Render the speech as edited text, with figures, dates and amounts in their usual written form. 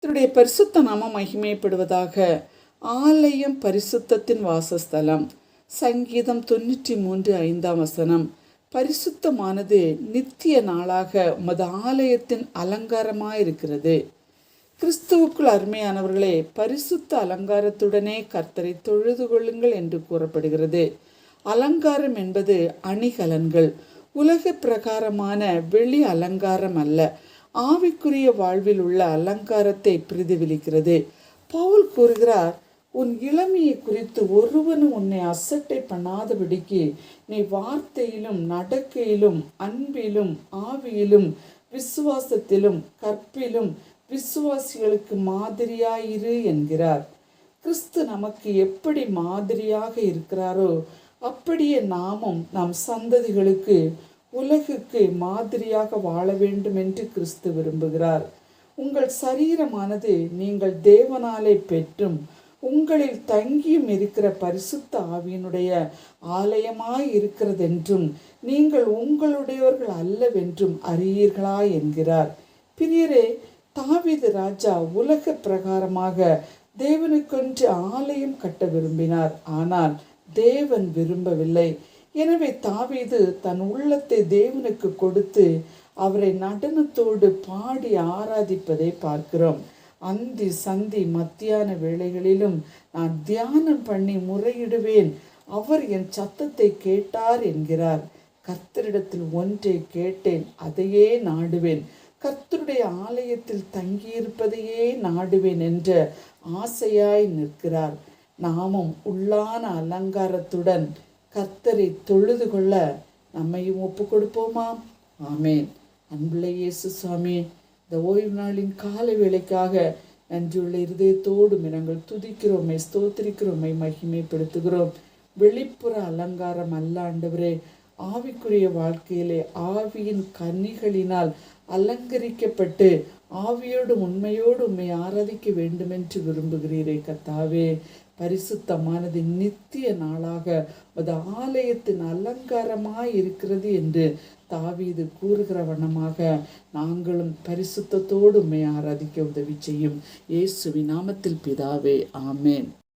கர்த்தருடைய பரிசுத்த நாமம் மகிமைப்படுவதாக. ஆலயம் பரிசுத்தத்தின் வாசஸ்தலம். சங்கீதம் 93:5. பரிசுத்தமானது நித்திய நாளாக உமது ஆலயத்தின் அலங்காரமாயிருக்கிறது. கிறிஸ்துவுக்குள் அருமையானவர்களே, பரிசுத்த அலங்காரத்துடனே கர்த்தரை தொழுது கொள்ளுங்கள் என்று கூறப்படுகிறது. அலங்காரம் என்பது அணிகலன்கள், உலக பிரகாரமான வெளி அலங்காரம் அல்ல, ஆவிக்குரிய வாழ்வில் உள்ள அலங்காரத்தை பிரதிபலிக்கிறது. பவுல் கூறுகிறார், உன் இளமையை குறித்து ஒருவனும் உன்னை அசட்டை பண்ணாதபடிக்கு நீ வார்த்தையிலும் நடக்கையிலும் அன்பிலும் ஆவியிலும் விசுவாசத்திலும் கற்பிலும் விசுவாசிகளுக்கு மாதிரியாயிரு என்கிறார். கிறிஸ்து நமக்கு எப்படி மாதிரியாக இருக்கிறாரோ அப்படியே நாமும் நம் சந்ததிகளுக்கு உலகுக்கு மாதிரியாக வாழ வேண்டும் என்று கிறிஸ்து விரும்புகிறார். உங்கள் சரீரமானது நீங்கள் தேவனாலே பெற்றும் உங்களில் தங்கியும் இருக்கிற பரிசுத்த ஆவியினுடைய ஆலயமாய் இருக்கிறதென்றும் நீங்கள் உங்களுடையவர்கள் அல்லவென்றும் அறியீர்களா என்கிறார். பிரியரே, தாவீது ராஜா உலக பிரகாரமாக தேவனுக்கென்று ஆலயம் கட்ட விரும்பினார். ஆனால் தேவன் விரும்பவில்லை. எனவே தாவீது தன் உள்ளத்தை தேவனுக்கு கொடுத்து அவரை நடனத்தோடு பாடி ஆராதிப்பதை பார்க்கிறோம். அந்தி சந்தி மத்தியான வேளைகளிலும் நான் தியானம் பண்ணி முறையிடுவேன், அவர் என் சத்தத்தை கேட்டார் என்கிறார். கர்த்தரிடத்தில் ஒன்றை கேட்டேன், அதையே நாடுவேன், கர்த்தருடைய ஆலயத்தில் தங்கியிருப்பதையே நாடுவேன் என்ற ஆசையாய் நிற்கிறார். நாமும் உள்ளான அலங்காரத்துடன் கர்த்தரை தொழுது கொள்ள நம்மையும் ஒப்பு கொடுப்போமா? ஆமேன். அன்புள்ள இயேசு சுவாமி, இந்த ஓய்வு நாளின் காலை வேளைக்காக நன்றியுள்ள இருதயத்தோடு நாங்கள் துதிக்கிறோமை, ஸ்தோத்திரிக்கிறோமை, மகிமைப்படுத்துகிறோம். வெளிப்புற அலங்காரம் அல்ல ஆண்டவரே, ஆவிக்குரிய வாழ்க்கையிலே ஆவியின் கன்னிகளினால் அலங்கரிக்கப்பட்டு ஆவியோடு உண்மையோடு உண்மை ஆராதிக்க வேண்டும் என்று விரும்புகிறீரே கர்த்தாவே. பரிசுத்தமானது நித்திய நாளாக அது ஆலயத்தின் அலங்காரமாய் இருக்கிறது என்று தாவீது கூறுகிற வண்ணமாக நாங்களும் பரிசுத்தத்தோடு உண்மை ஆராதிக்க உதவி செய்யும். இயேசுவின் நாமத்தில் பிதாவே, ஆமேன்.